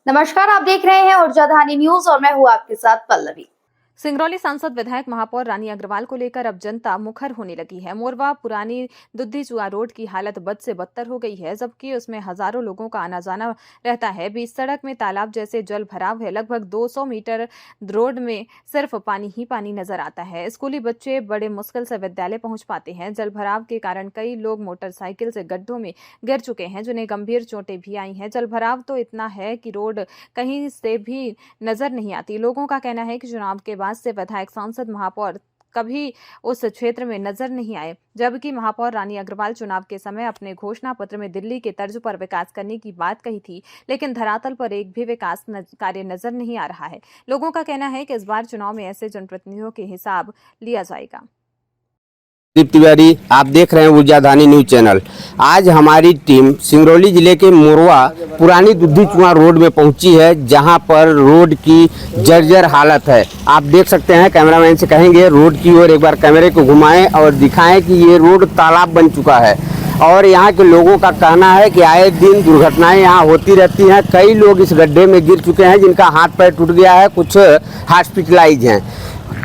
नमस्कार, आप देख रहे हैं ऊर्जाधानी न्यूज और मैं हूं आपके साथ पल्लवी। सिंगरौली सांसद विधायक महापौर रानी अग्रवाल को लेकर अब जनता मुखर होने लगी है। मोरवा पुरानी दुद्धी-चुआ रोड की हालत बद से बदतर हो गई है, जबकि उसमें हजारों लोगों का आना जाना रहता है। बीच सड़क में तालाब जैसे जल भराव है। लगभग 200 मीटर रोड में सिर्फ पानी ही पानी नजर आता है। स्कूली बच्चे बड़े मुश्किल से विद्यालय पहुंच पाते हैं। जल भराव के कारण कई लोग मोटरसाइकिल से गड्ढों में गिर चुके हैं, जिन्हें गंभीर चोटें भी आई हैं। जल भराव तो इतना है कि रोड कहीं से भी नजर नहीं आती। लोगों का कहना है कि चुनाव के बाद से विधायक सांसद महापौर कभी उस क्षेत्र में नजर नहीं आए, जबकि महापौर रानी अग्रवाल चुनाव के समय अपने घोषणा पत्र में दिल्ली के तर्ज पर विकास करने की बात कही थी, लेकिन धरातल पर एक भी विकास कार्य नजर नहीं आ रहा है। लोगों का कहना है कि इस बार चुनाव में ऐसे जनप्रतिनिधियों के हिसाब लिया जाएगा। दीप तिवारी, आप देख रहे हैं ऊर्जाधानी न्यूज चैनल। आज हमारी टीम सिंगरौली जिले के मोरवा पुरानी दुद्धी-चुआ रोड में पहुंची है, जहां पर रोड की जर्जर हालत है। आप देख सकते हैं, कैमरामैन से कहेंगे रोड की ओर एक बार कैमरे को घुमाएं और दिखाएं कि ये रोड तालाब बन चुका है। और यहाँ के लोगों का कहना है कि आए दिन दुर्घटनाएं यहाँ होती रहती हैं। कई लोग इस गड्ढे में गिर चुके हैं, जिनका हाथ पैर टूट गया है, कुछ हॉस्पिटलाइज हैं।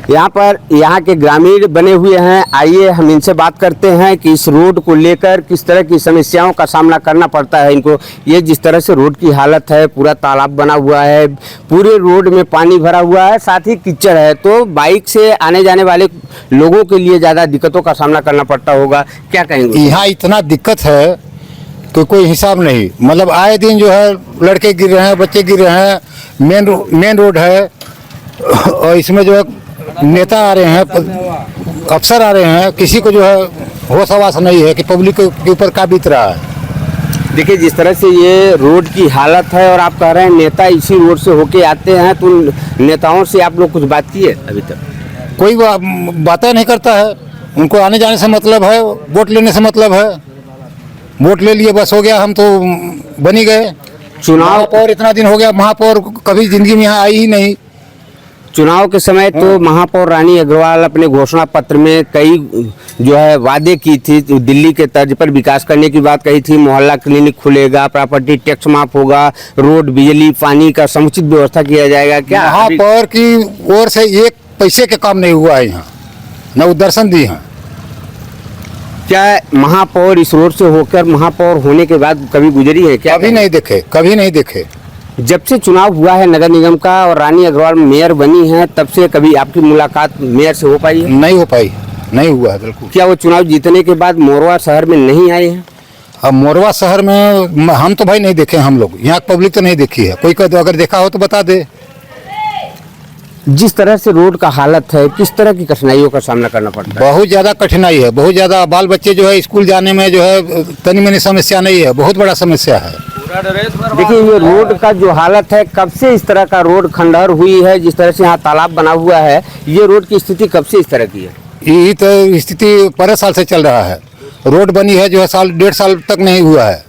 यहाँ पर यहाँ के ग्रामीण बने हुए हैं। आइए हम इनसे बात करते हैं कि इस रोड को लेकर किस तरह की समस्याओं का सामना करना पड़ता है इनको। ये जिस तरह से रोड की हालत है, पूरा तालाब बना हुआ है, पूरे रोड में पानी भरा हुआ है, साथ ही कीचड़ है, तो बाइक से आने जाने वाले लोगों के लिए ज़्यादा दिक्कतों का सामना करना पड़ता होगा। क्या कहेंगे? यहाँ इतना दिक्कत है कि कोई हिसाब नहीं। मतलब आए दिन जो है लड़के गिर रहे हैं, बच्चे गिर रहे हैं। मेन रोड है और इसमें जो है नेता आ रहे हैं, अफसर आ रहे हैं, किसी को जो है होश हवास नहीं है कि पब्लिक के ऊपर क्या बीत रहा है। देखिए, जिस तरह से ये रोड की हालत है और आप कह रहे हैं नेता इसी रोड से होके आते हैं, तो नेताओं से आप लोग कुछ बात की है? अभी तक कोई बातें नहीं करता है। उनको आने जाने से मतलब है, वोट लेने से मतलब है। वोट ले लिए बस हो गया, हम तो बनी गए। चुनाव महापौर इतना दिन हो गया, महापौर कभी जिंदगी में यहाँ आई ही नहीं। चुनाव के समय तो महापौर रानी अग्रवाल अपने घोषणा पत्र में कई जो है वादे की थी, तो दिल्ली के तर्ज पर विकास करने की बात कही थी। मोहल्ला क्लिनिक खुलेगा, प्रॉपर्टी टैक्स माफ होगा, रोड, बिजली, पानी का समुचित व्यवस्था किया जाएगा। क्या महापौर की ओर से एक पैसे के काम नहीं हुआ है यहाँ, न दर्शन दी है। क्या महापौर इस रोड से होकर महापौर होने के बाद कभी गुजरी है? क्या कभी नहीं देखे, कभी नहीं देखे। जब से चुनाव हुआ है नगर निगम का और रानी अग्रवाल मेयर बनी है, तब से कभी आपकी मुलाकात मेयर से हो पाई है? नहीं हो पाई, नहीं हुआ है बिल्कुल। क्या वो चुनाव जीतने के बाद मोरवा शहर में नहीं आए हैं? अब मोरवा शहर में हम तो भाई नहीं देखे, हम लोग यहाँ पब्लिक तो नहीं देखी है। कोई अगर देखा हो तो बता दे। जिस तरह से रोड का हालत है, किस तरह की कठिनाइयों का सामना करना पड़ता है? बहुत ज़्यादा कठिनाई है, बहुत ज़्यादा। बाल बच्चे जो है स्कूल जाने में जो है तनी मनी समस्या नहीं है, बहुत बड़ा समस्या है। देखिए, ये रोड का जो हालत है, कब से इस तरह का रोड खंडहर हुई है? जिस तरह से यहाँ तालाब बना हुआ है, ये रोड की स्थिति कब से इस तरह की है? यही तो स्थिति 15 साल से चल रहा है। रोड बनी है जो है साल 1.5 साल तक नहीं हुआ है,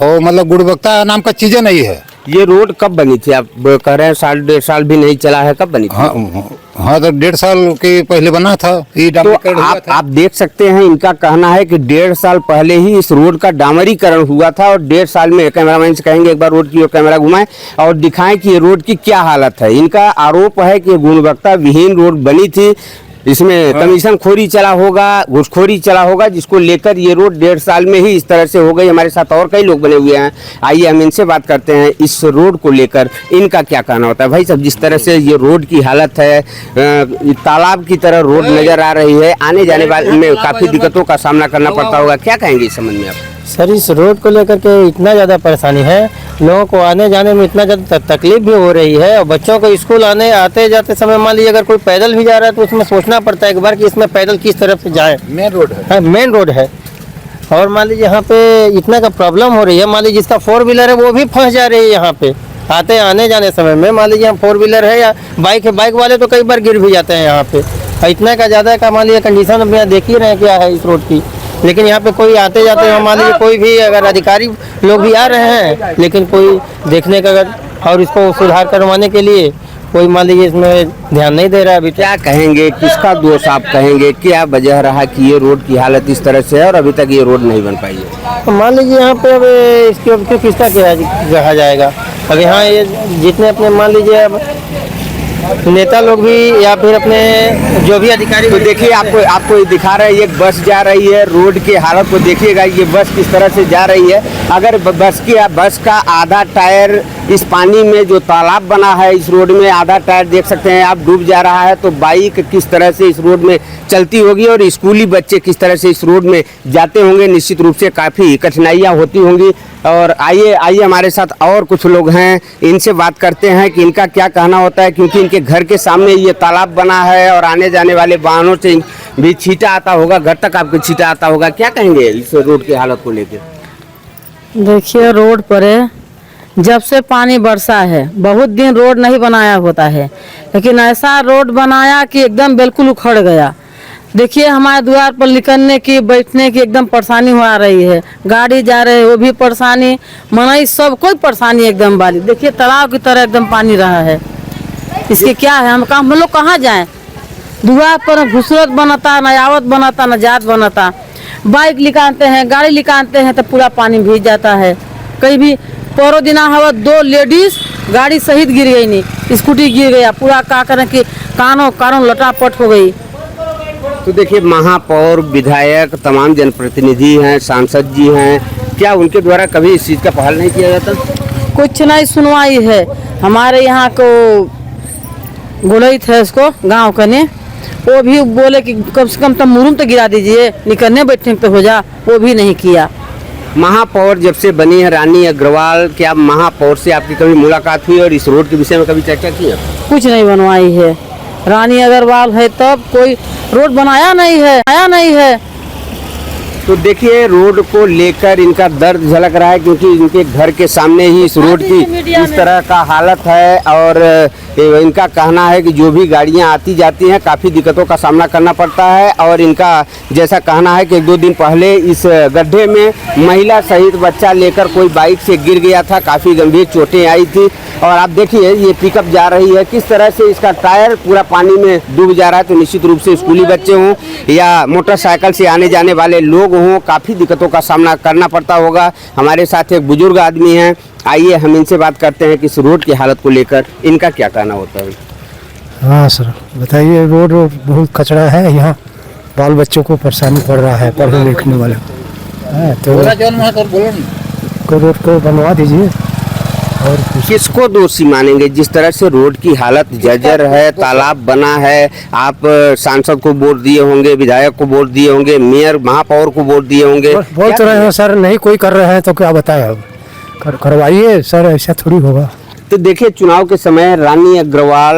और मतलब गुणवत्ता नाम का चीज़ें नहीं है। ये रोड कब बनी थी? आप कह रहे हैं साल 1.5 साल भी नहीं चला है, कब बनी थी? हाँ, तो 1.5 साल के पहले बना था। ये तो आप देख सकते हैं, इनका कहना है कि 1.5 साल पहले ही इस रोड का डामरीकरण हुआ था, और 1.5 साल में कैमरामैन से कहेंगे एक बार रोड की ओर कैमरा घुमाएं और दिखाएं कि ये रोड की क्या हालत है। इनका आरोप है कि गुणवत्ता विहीन रोड बनी थी, इसमें कमीशन खोरी चला होगा, घुसखोरी चला होगा, जिसको लेकर ये रोड 1.5 साल में ही इस तरह से हो गई। हमारे साथ और कई लोग बने हुए हैं, आइए हम इनसे बात करते हैं इस रोड को लेकर इनका क्या कहना होता है। भाई साहब, जिस तरह से ये रोड की हालत है, तालाब की तरह रोड नजर आ रही है, आने जाने वाले में काफ़ी दिक्कतों का सामना करना पड़ता होगा। क्या कहेंगे इस संबंध में आप? सर, इस रोड को लेकर के इतना ज़्यादा परेशानी है, लोगों को आने जाने में इतना ज़्यादा तकलीफ भी हो रही है। और बच्चों को स्कूल आते जाते समय मान लीजिए अगर कोई पैदल भी जा रहा है तो उसमें सोचना पड़ता है एक बार कि इसमें पैदल किस तरफ से जाए। मेन रोड है, हाँ, मेन रोड है। और मान लीजिए यहाँ पे इतना का प्रॉब्लम हो रही है। मान लीजिए जिसका 4 व्हीलर है वो भी फंस जा रही है यहाँ पे आने जाने समय में। मान लीजिए हम 4 व्हीलर है या बाइक है, बाइक वाले तो कई बार गिर भी जाते हैं यहाँ पे। इतना का ज़्यादा का मान लीजिए कंडीशन अब यहाँ देख ही रहे हैं क्या है इस रोड की। लेकिन यहाँ पे कोई आते जाते हैं, मान लीजिए कोई भी अगर अधिकारी लोग भी आ रहे हैं, लेकिन कोई देखने का अगर और इसको सुधार करवाने के लिए कोई मान लीजिए इसमें ध्यान नहीं दे रहा है। अभी क्या कहेंगे, किसका दोष आप कहेंगे? क्या वजह रहा कि ये रोड की हालत इस तरह से है और अभी तक ये रोड नहीं बन पाई है? तो मान लीजिए यहाँ पे अब इसके किसका कहा जाएगा। अब यहाँ ये जितने अपने मान लीजिए अब नेता लोग भी या फिर अपने जो भी अधिकारी, तो देखिए आपको ये दिखा रहा है, ये बस जा रही है, रोड की हालत को देखिएगा, ये बस किस तरह से जा रही है। अगर बस का आधा टायर इस पानी में जो तालाब बना है इस रोड में, आधा टायर देख सकते हैं आप डूब जा रहा है, तो बाइक किस तरह से इस रोड में चलती होगी और स्कूली बच्चे किस तरह से इस रोड में जाते होंगे, निश्चित रूप से काफ़ी कठिनाइयाँ होती होंगी। और आइए हमारे साथ और कुछ लोग हैं, इनसे बात करते हैं कि इनका क्या कहना होता है, क्योंकि इनके घर के सामने ये तालाब बना है और आने जाने वाले वाहनों से भी छींटा आता होगा, घर तक आपको छींटा आता होगा। क्या कहेंगे इस रोड की हालत को लेकर? देखिए रोड पर जब से पानी बरसा है, बहुत दिन रोड नहीं बनाया होता है, लेकिन ऐसा रोड बनाया कि एकदम बिल्कुल उखड़ गया। देखिए हमारे द्वार पर निकलने की बैठने की एकदम परेशानी हो आ रही है, गाड़ी जा रहे वो भी परेशानी, मनाई सब कोई परेशानी एकदम वाली। देखिए तालाब की तरह एकदम पानी रहा है, इसके क्या है, हम लोग कहाँ जाएं? द्वार पर खूबसूरत बनाता, न आवत बनाता, न जात बनाता, बाइक निकालते हैं, गाड़ी निकालते हैं तो पूरा पानी भीग जाता है। कहीं भी पौरो दिना हवा 2 लेडीज गाड़ी सहित गिर गई, नहीं स्कूटी गिर गया, पूरा का करें कि कानों लटापट हो गई। तो देखिए महापौर, विधायक, तमाम जनप्रतिनिधि हैं, सांसद जी हैं, क्या उनके द्वारा कभी इस चीज़ का पहल नहीं किया जाता? कुछ नहीं सुनवाई है। हमारे यहाँ को गोलई थे उसको गांव कने, वो भी बोले कि कम से कम तो मुरुम तो गिरा दीजिए, निकलने बैठने पे हो जा, वो भी नहीं किया। महापौर जब से बनी है रानी अग्रवाल, क्या महापौर से आपकी कभी मुलाकात हुई और इस रोड के विषय में कभी चर्चा की है? कुछ नहीं बनवाई है। रानी अग्रवाल है तब कोई रोड बनाया नहीं है। तो देखिए रोड को लेकर इनका दर्द झलक रहा है, क्योंकि इनके घर के सामने ही इस रोड की इस तरह का हालत है और इनका कहना है कि जो भी गाड़ियां आती जाती हैं काफ़ी दिक्कतों का सामना करना पड़ता है। और इनका जैसा कहना है कि 1-2 दिन पहले इस गड्ढे में महिला सहित बच्चा लेकर कोई बाइक से गिर गया था, काफ़ी गंभीर चोटें आई थी। और आप देखिए ये पिकअप जा रही है, किस तरह से इसका टायर पूरा पानी में डूब जा रहा है। तो निश्चित रूप से स्कूली बच्चे हों या मोटरसाइकिल से आने जाने वाले लोग हों, काफ़ी दिक्कतों का सामना करना पड़ता होगा। हमारे साथ एक बुजुर्ग आदमी हैं, आइए हम इनसे बात करते हैं कि इस रोड की हालत को लेकर इनका क्या कहना होता है। हाँ सर बताइए, रोड बहुत कचरा है, यहाँ बाल बच्चों को परेशानी पड़ रहा है, पढ़ने लिखने वाले तो रोड को बनवा दीजिए। और किसको दोषी मानेंगे जिस तरह से रोड की हालत जर्जर है, तालाब बना है? आप सांसद को वोट दिए होंगे, विधायक को वोट दिए होंगे, मेयर महापौर को वोट दिए होंगे, बोल तो रहे हैं सर, नहीं कोई कर रहे हैं तो क्या बताएं, अब करवाइए सर, ऐसा थोड़ी होगा। तो देखिए चुनाव के समय रानी अग्रवाल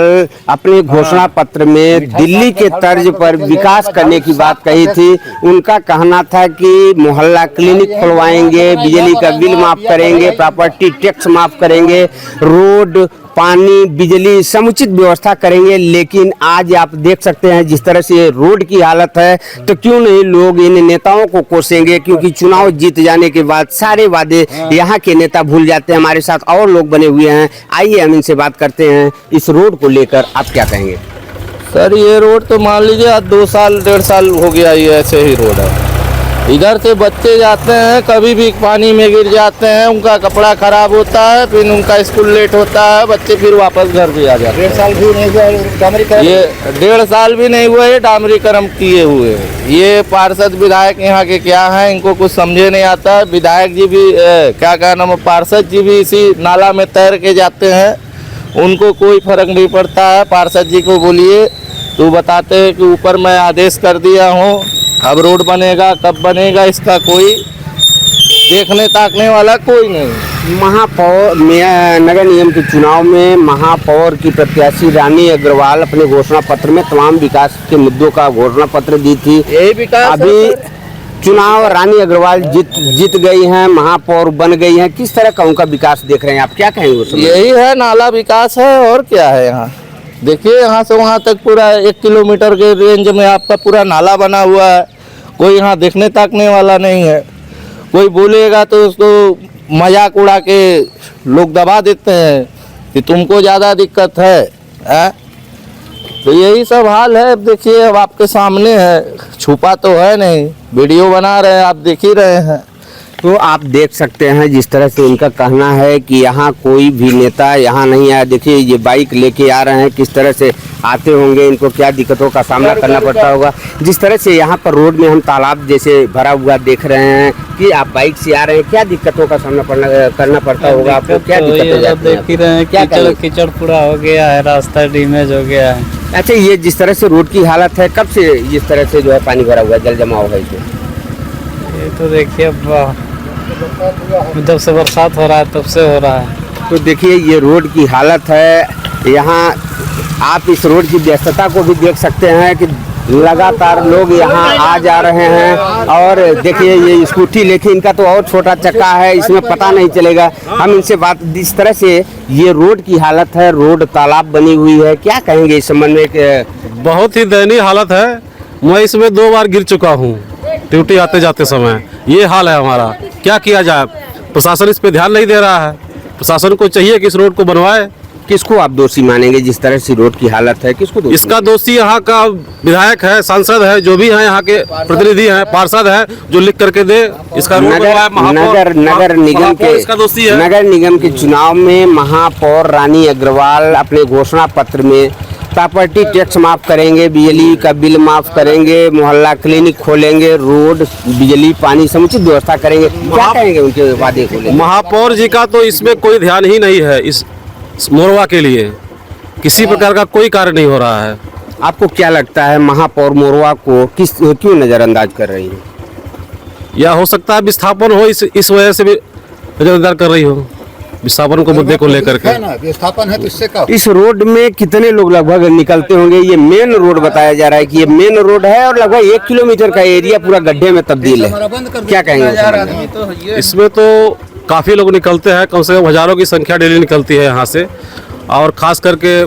अपने घोषणा पत्र में दिल्ली के तर्ज पर विकास करने की बात कही थी। उनका कहना था कि मोहल्ला क्लिनिक खुलवाएंगे, बिजली का बिल माफ करेंगे, प्रॉपर्टी टैक्स माफ करेंगे, रोड, पानी, बिजली समुचित व्यवस्था करेंगे। लेकिन आज आप देख सकते हैं जिस तरह से रोड की हालत है, तो क्यों नहीं लोग इन नेताओं को कोसेंगे, क्योंकि चुनाव जीत जाने के बाद सारे वादे यहाँ के नेता भूल जाते हैं। हमारे साथ और लोग बने हुए हैं, आइए हम इनसे बात करते हैं। इस रोड को लेकर आप क्या कहेंगे? सर ये रोड तो मान लीजिए आज 2 साल 1.5 साल हो गया, ये ऐसे ही रोड है। इधर से बच्चे जाते हैं, कभी भी पानी में गिर जाते हैं, उनका कपड़ा खराब होता है, फिर उनका स्कूल लेट होता है, बच्चे फिर वापस घर भी आ जाते हैं। 1.5 साल भी नहीं हुआ डामरीकरण, ये 1.5 साल भी नहीं हुआ, ये डामरीकरण किए हुए। ये पार्षद विधायक यहाँ के क्या हैं, इनको कुछ समझे नहीं आता। विधायक जी भी क्या नाम है, पार्षद जी भी इसी नाला में तैर के जाते हैं, उनको कोई फर्क नहीं पड़ता है। पार्षद जी को बोलिए तो बताते हैं कि ऊपर मैं आदेश कर दिया हूँ, अब रोड बनेगा, कब बनेगा इसका कोई देखने ताकने वाला कोई नहीं। महापौर नगर निगम के चुनाव में महापौर की प्रत्याशी रानी अग्रवाल अपने घोषणा पत्र में तमाम विकास के मुद्दों का घोषणा पत्र दी थी। यही विकास अभी चुनाव रानी अग्रवाल जीत गई हैं, महापौर बन गई हैं, किस तरह का उनका विकास देख रहे हैं आप, क्या कहेंगे उसमें? यही है, नाला विकास है और क्या है। यहाँ देखिए, यहाँ से वहाँ तक पूरा 1 किलोमीटर के रेंज में आपका पूरा नाला बना हुआ है, कोई यहाँ देखने ताकने वाला नहीं है। कोई बोलेगा तो उसको मजाक उड़ा के लोग दबा देते हैं कि तुमको ज़्यादा दिक्कत है। तो यही सब हाल है। अब देखिए, अब आपके सामने है, छुपा तो है नहीं, वीडियो बना रहे हैं, आप देख ही रहे हैं। तो आप देख सकते हैं जिस तरह से इनका कहना है कि यहाँ कोई भी नेता यहाँ नहीं आया। देखिए ये बाइक लेके आ रहे हैं, किस तरह से आते होंगे, इनको क्या दिक्कतों का सामना करना पड़ता होगा। जिस तरह से यहाँ पर रोड में हम तालाब जैसे भरा हुआ देख रहे हैं कि आप बाइक से आ रहे हैं, क्या दिक्कतों का सामना करना पड़ता होगा आपको? क्या दिक्कत हो जाती है? देख ही रहे हैं, कीचड़ कीचड़ पूरा हो गया है, रास्ता डैमेज हो गया है। अच्छा, ये जिस तरह से रोड की हालत है, कब से इस तरह से जो है पानी भरा हुआ है, जल जमाव है इसमें? ये तो देखिए जब से बरसात हो रहा है तब से हो रहा है। तो देखिए ये रोड की हालत है। यहाँ आप इस रोड की व्यस्तता को भी देख सकते हैं कि लगातार लोग यहाँ आ जा रहे हैं। और देखिए ये स्कूटी लेके, इनका तो और छोटा चक्का है, इसमें पता नहीं चलेगा। हम इनसे बात, जिस तरह से ये रोड की हालत है, रोड तालाब बनी हुई है, क्या कहेंगे इस संबंध में? बहुत ही दयनीय हालत है। मैं इसमें 2 बार गिर चुका हूँ ड्यूटी आते जाते समय। ये हाल है हमारा, क्या किया जाए? प्रशासन इस पे ध्यान नहीं दे रहा है। प्रशासन को चाहिए कि इस रोड को बनवाए। किसको आप दोषी मानेंगे जिस तरह से रोड की हालत है? किसको दोषी? इसका दोषी यहाँ का विधायक है, सांसद है, जो भी है यहाँ के प्रतिनिधि हैं, पार्षद है, जो लिख करके दे इसका नगर निगम के इसका दोषी है। नगर निगम के चुनाव में महापौर रानी अग्रवाल अपने घोषणा पत्र में प्रॉपर्टी टैक्स माफ करेंगे, बिजली का बिल माफ करेंगे, मोहल्ला क्लिनिक खोलेंगे, रोड बिजली पानी समुचित व्यवस्था करेंगे। क्या कहेंगे उनके वादे को? महापौर जी का तो इसमें कोई ध्यान ही नहीं है। इस मोरवा के लिए किसी प्रकार का कोई कार्य नहीं हो रहा है। आपको क्या लगता है महापौर मोरवा को क्यों नजरअंदाज कर रही है? या हो सकता है विस्थापन हो, इस वजह से भी नजरअंदाज कर रही हो, विस्थापन को मुद्दे को लेकर के। विस्थापन है तो इससे क्या? इस रोड में कितने लोग लगभग निकलते होंगे? ये मेन रोड बताया जा रहा है कि ये मेन रोड है और लगभग 1 किलोमीटर का एरिया पूरा गड्ढे में तब्दील है। क्या कहेंगे? इसमें तो काफ़ी लोग निकलते हैं, कम से कम हज़ारों की संख्या डेली निकलती है यहाँ से। और ख़ास करके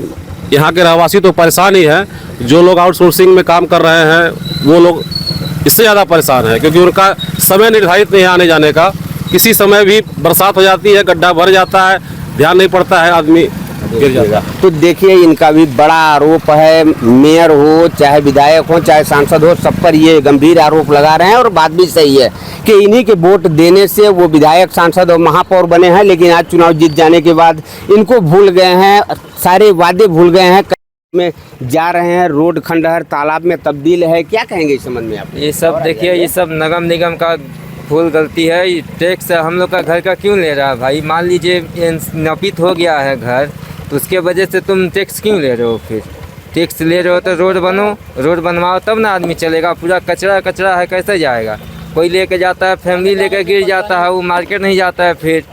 यहाँ के रहवासी तो परेशान ही हैं। जो लोग आउटसोर्सिंग में काम कर रहे हैं वो लोग इससे ज़्यादा परेशान हैं, क्योंकि उनका समय निर्धारित नहीं है आने जाने का। किसी समय भी बरसात हो जाती है, गड्ढा भर जाता है, ध्यान नहीं पड़ता है, आदमी गिर जाएगा। तो देखिए इनका भी बड़ा आरोप है, मेयर हो चाहे विधायक हो चाहे सांसद हो, सब पर ये गंभीर आरोप लगा रहे हैं। और बात भी सही है कि इन्हीं के वोट देने से वो विधायक, सांसद और महापौर बने हैं, लेकिन आज चुनाव जीत जाने के बाद इनको भूल गए हैं, सारे वादे भूल गए हैं, में जा रहे हैं, रोड खंडहर तालाब में तब्दील है। क्या कहेंगे इस संबंध में आप? ये सब देखिए, ये सब नगम निगम का फुल गलती है। टैक्स हम लोग का घर का क्यों ले रहा है भाई? मान लीजिए नापित हो गया है घर, तो उसके वजह से तुम टैक्स क्यों ले रहे हो? फिर टैक्स ले रहे हो तो रोड बनो, रोड बनवाओ तब ना आदमी चलेगा। पूरा कचरा कचरा है, कैसे जाएगा? कोई लेके जाता है, फैमिली लेकर गिर जाता है, वो मार्केट नहीं जाता है। फिर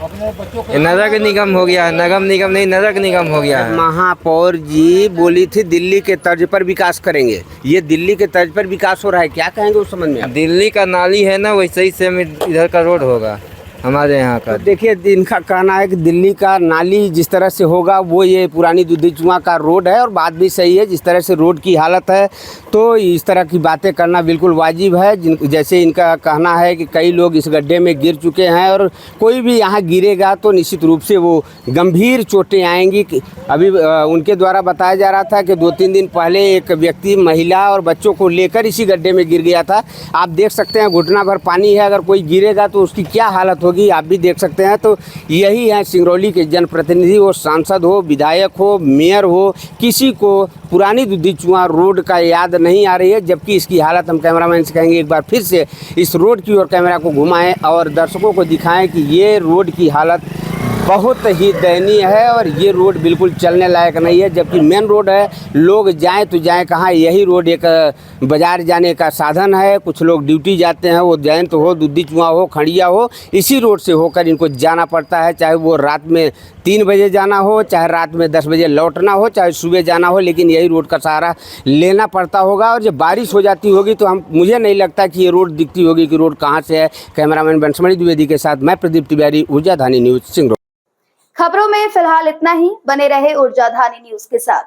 नगर निगम हो गया है, नगम निगम नहीं नगर निगम हो गया है। महापौर जी बोली थी दिल्ली के तर्ज पर विकास करेंगे, ये दिल्ली के तर्ज पर विकास हो रहा है। क्या कहेंगे उस संबंध में आप? दिल्ली का नाली है ना, वैसे ही सेम इधर का रोड होगा हमारे यहाँ का। तो देखिए इनका कहना है कि दिल्ली का नाली जिस तरह से होगा वो ये पुरानी दुधी चुआ का रोड है। और बात भी सही है, जिस तरह से रोड की हालत है तो इस तरह की बातें करना बिल्कुल वाजिब है। जैसे इनका कहना है कि कई लोग इस गड्ढे में गिर चुके हैं और कोई भी यहाँ गिरेगा तो निश्चित रूप से वो गंभीर चोटें आएंगी। अभी उनके द्वारा बताया जा रहा था कि 2-3 दिन पहले एक व्यक्ति महिला और बच्चों को लेकर इसी गड्ढे में गिर गया था। आप देख सकते हैं घुटना भर पानी है, अगर कोई गिरेगा तो उसकी क्या हालत होगी आप भी देख सकते हैं। तो यही है सिंगरौली के जनप्रतिनिधि हो, सांसद हो, विधायक हो, मेयर हो, किसी को पुरानी दुधी चुआ रोड का याद नहीं आ रही है। जबकि इसकी हालत हम कैमरामैन से कहेंगे एक बार फिर से इस रोड की ओर कैमरा को घुमाएं और दर्शकों को दिखाएं कि ये रोड की हालत बहुत ही दयनीय है और ये रोड बिल्कुल चलने लायक नहीं है। जबकि मेन रोड है, लोग जाएं तो जाएं कहाँ? यही रोड एक बाज़ार जाने का साधन है। कुछ लोग ड्यूटी जाते हैं, वो जयंत हो, दुधी चुआ हो, खड़िया हो, इसी रोड से होकर इनको जाना पड़ता है। चाहे वो रात में 3 बजे जाना हो, चाहे रात में 10 बजे लौटना हो, चाहे सुबह जाना हो, लेकिन यही रोड का सहारा लेना पड़ता होगा। और जब बारिश हो जाती होगी तो मुझे नहीं लगता कि ये रोड दिखती होगी कि रोड कहाँ से है। कैमरामैन बंसमणि द्विवेदी के साथ मैं प्रदीप तिवारी, ऊर्जा धानी न्यूज़ सिंगरौली। खबरों में फिलहाल इतना ही। बने रहे ऊर्जा धानी न्यूज के साथ।